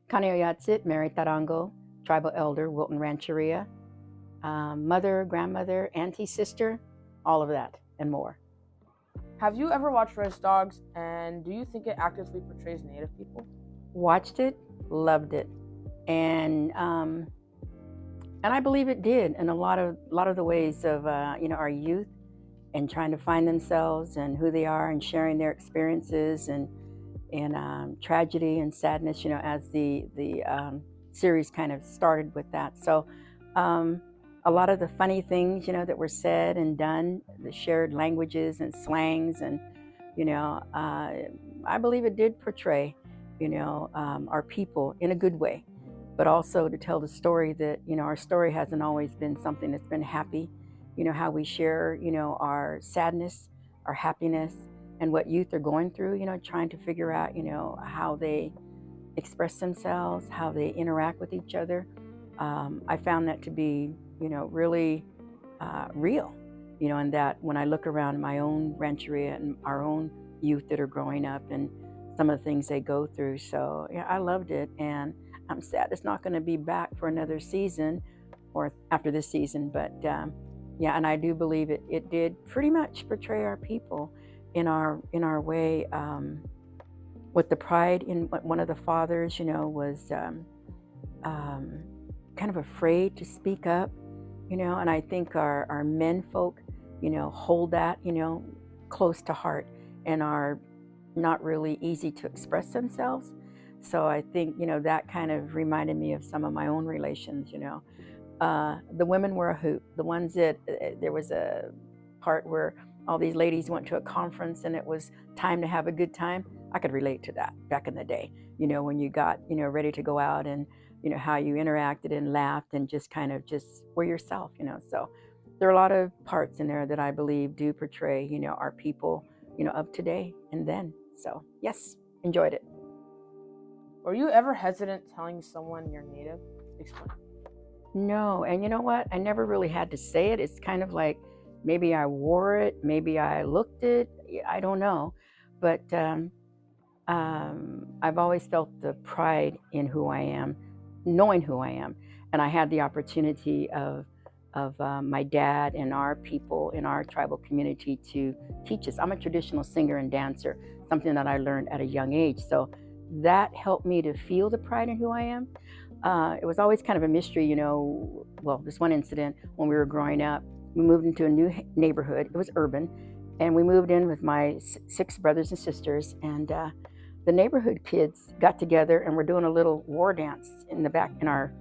Kanayatsit, married Tarango, tribal elder, Wilton Rancheria, mother, grandmother, auntie, sister, all of that and more. Have you ever watched Race Dogs, and do you think it actively portrays Native people? Watched it, loved it, and I believe it did in a lot of the ways of our youth and trying to find themselves and who they are and sharing their experiences and tragedy and sadness. As the series kind of started with that, so a lot of the funny things that were said and done, the shared languages and slangs, and I believe it did portray our people in a good way, but also to tell the story that our story hasn't always been something that's been happy. How we share our sadness, our happiness, and what youth are going through, trying to figure out how they express themselves, how they interact with each other. I found that to be really real, and that when I look around my own rancheria and our own youth that are growing up and some of the things they go through. So yeah, I loved it, and I'm sad it's not going to be back for another season or after this season, but yeah, and I do believe it did pretty much portray our people in our way, with the pride in what one of the fathers was kind of afraid to speak up, and I think our men folk hold that close to heart and are not really easy to express themselves. So I think that kind of reminded me of some of my own relations. The women were a hoot. The ones that there was a part where all these ladies went to a conference and it was time to have a good time. I could relate to that back in the day, when you got ready to go out, and how you interacted and laughed and just kind of just were yourself. So there are a lot of parts in there that I believe do portray our people of today and then. So yes, enjoyed it. Were you ever hesitant telling someone you're Native? Explain. No, and you know what? I never really had to say it. It's kind of like maybe I wore it, maybe I looked it. I don't know, but I've always felt the pride in who I am, knowing who I am, and I had the opportunity of my dad and our people in our tribal community to teach us. I'm a traditional singer and dancer, something that I learned at a young age. So that helped me to feel the pride in who I am. It was always kind of a mystery, well, this one incident when we were growing up, we moved into a new neighborhood. It was urban, and we moved in with my 6 brothers and sisters, and the neighborhood kids got together and were doing a little war dance in the back in our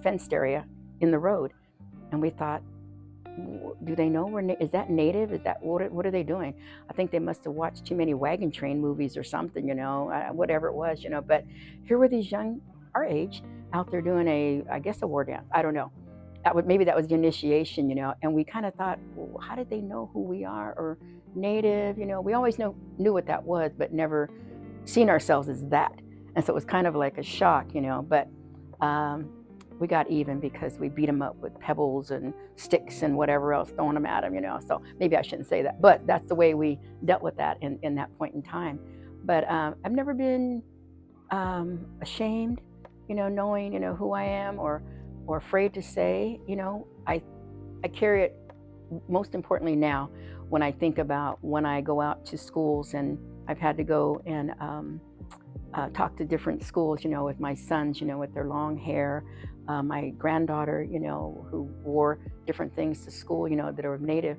fenced area in the road. And we thought, do they know is that Native? Is that what are they doing? I think they must have watched too many wagon train movies or something, whatever it was, But here were these young, our age, out there doing I guess a war dance. I don't know. Maybe that was the initiation, And we kind of thought, well, how did they know who we are or Native? We always knew what that was, but never seen ourselves as that. And so it was kind of like a shock, But we got even because we beat them up with pebbles and sticks and whatever else, throwing them at them, So maybe I shouldn't say that, but that's the way we dealt with that in that point in time. But I've never been ashamed, knowing, who I am or afraid to say, I carry it most importantly now when I think about when I go out to schools, and I've had to go and talk to different schools, with my sons, with their long hair, my granddaughter, who wore different things to school, that are Native,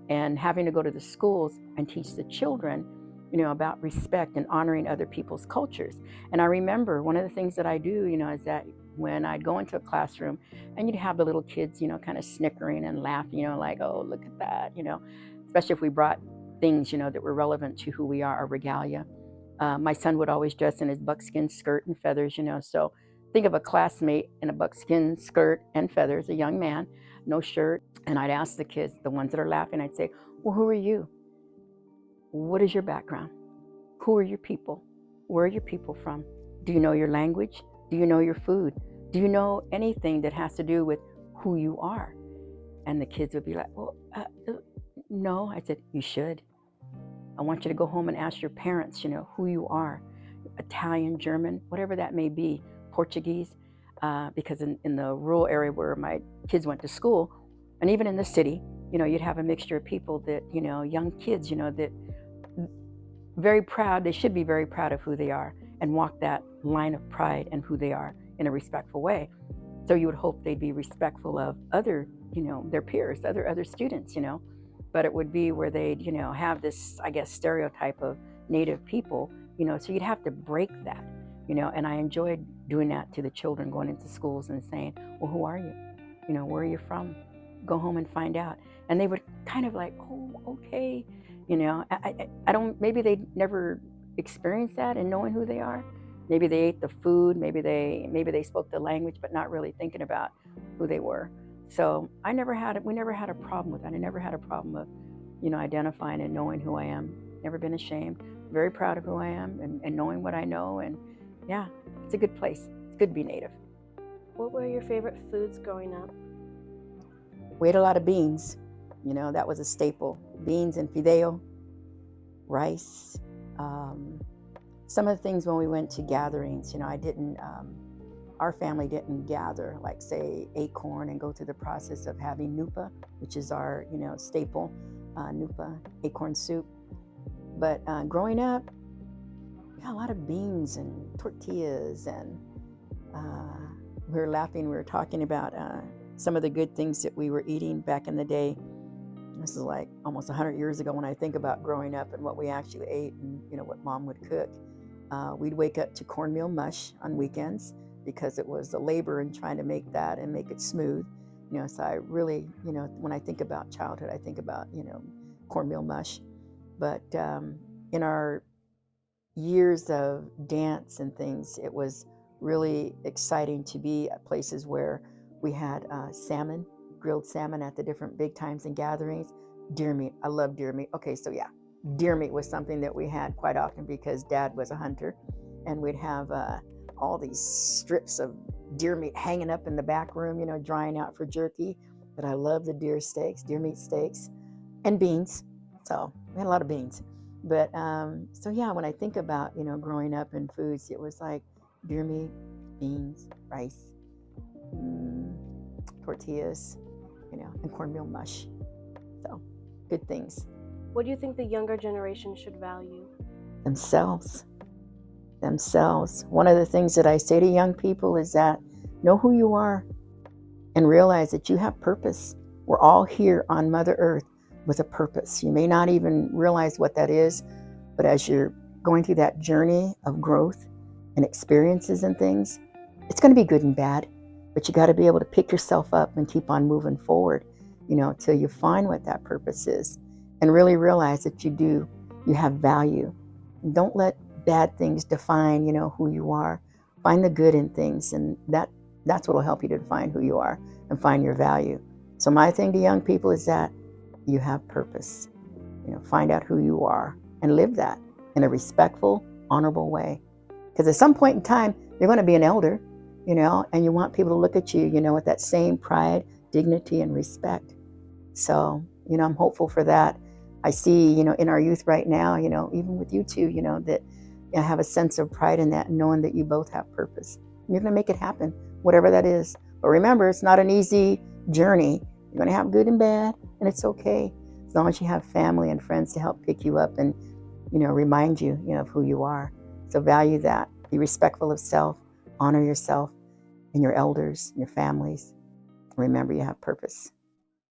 and having to go to the schools and teach the children, about respect and honoring other people's cultures. And I remember one of the things that I do, is that when I'd go into a classroom and you'd have the little kids, kind of snickering and laughing, like, oh, look at that, especially if we brought things, that were relevant to who we are, our regalia. My son would always dress in his buckskin skirt and feathers, so think of a classmate in a buckskin skirt and feathers, a young man, no shirt. And I'd ask the kids, the ones that are laughing, I'd say, well, who are you? What is your background? Who are your people? Where are your people from? Do you know your language? Do you know your food? Do you know anything that has to do with who you are? And the kids would be like, well, no. I said, you should. I want you to go home and ask your parents, who you are. Italian, German, whatever that may be. Portuguese, because in the rural area where my kids went to school, and even in the city, you'd have a mixture of people that, young kids, that very proud, they should be very proud of who they are and walk that line of pride and who they are in a respectful way. So you would hope they'd be respectful of other, their peers, other students, but it would be where they'd, have this, I guess, stereotype of Native people, so you'd have to break that, and I enjoyed doing that to the children, going into schools and saying, well, who are you? Where are you from? Go home and find out. And they would kind of like, oh, okay. I don't, maybe they never experienced that in knowing who they are. Maybe they ate the food, maybe they spoke the language, but not really thinking about who they were. So we never had a problem with that. I never had a problem of, identifying and knowing who I am. Never been ashamed. Very proud of who I am and knowing what I know. And yeah, it's a good place. It's good to be Native. What were your favorite foods growing up? We ate a lot of beans. That was a staple. Beans and fideo, rice. Some of the things when we went to gatherings, our family didn't gather, like say acorn and go through the process of having nupa, which is our, staple, nupa, acorn soup. But growing up, we got a lot of beans and tortillas, and we were laughing, we were talking about some of the good things that we were eating back in the day. This is like almost 100 years ago when I think about growing up and what we actually ate and, what mom would cook. We'd wake up to cornmeal mush on weekends because it was the labor in trying to make that and make it smooth. So I really, when I think about childhood, I think about, cornmeal mush. But in our years of dance and things, it was really exciting to be at places where we had salmon, grilled salmon at the different big times and gatherings. Deer meat, I love deer meat. Okay, so yeah, deer meat was something that we had quite often because Dad was a hunter, and we'd have all these strips of deer meat hanging up in the back room, drying out for jerky. But I love the deer meat steaks, and beans. So we had a lot of beans. But so yeah, when I think about, growing up in foods, it was like deer meat, beans, rice, tortillas, and cornmeal mush. So good things. What do you think the younger generation should value? Themselves. One of the things that I say to young people is that know who you are and realize that you have purpose. We're all here on Mother Earth with a purpose. You may not even realize what that is, but as you're going through that journey of growth and experiences and things, it's going to be good and bad, but you got to be able to pick yourself up and keep on moving forward, till you find what that purpose is and really realize that you have value. Don't let bad things define, who you are. Find the good in things, and that's what will help you to define who you are and find your value. So my thing to young people is that you have purpose. Find out who you are and live that in a respectful, honorable way. Because at some point in time, you're going to be an elder, and you want people to look at you, with that same pride, dignity, and respect. So, I'm hopeful for that. I see, in our youth right now, even with you two, that I have a sense of pride in that, knowing that you both have purpose. And you're going to make it happen, whatever that is. But remember, it's not an easy journey. You're going to have good and bad, and it's okay. As long as you have family and friends to help pick you up and, remind you, of who you are. So value that. Be respectful of self. Honor yourself and your elders, and your families. Remember, you have purpose.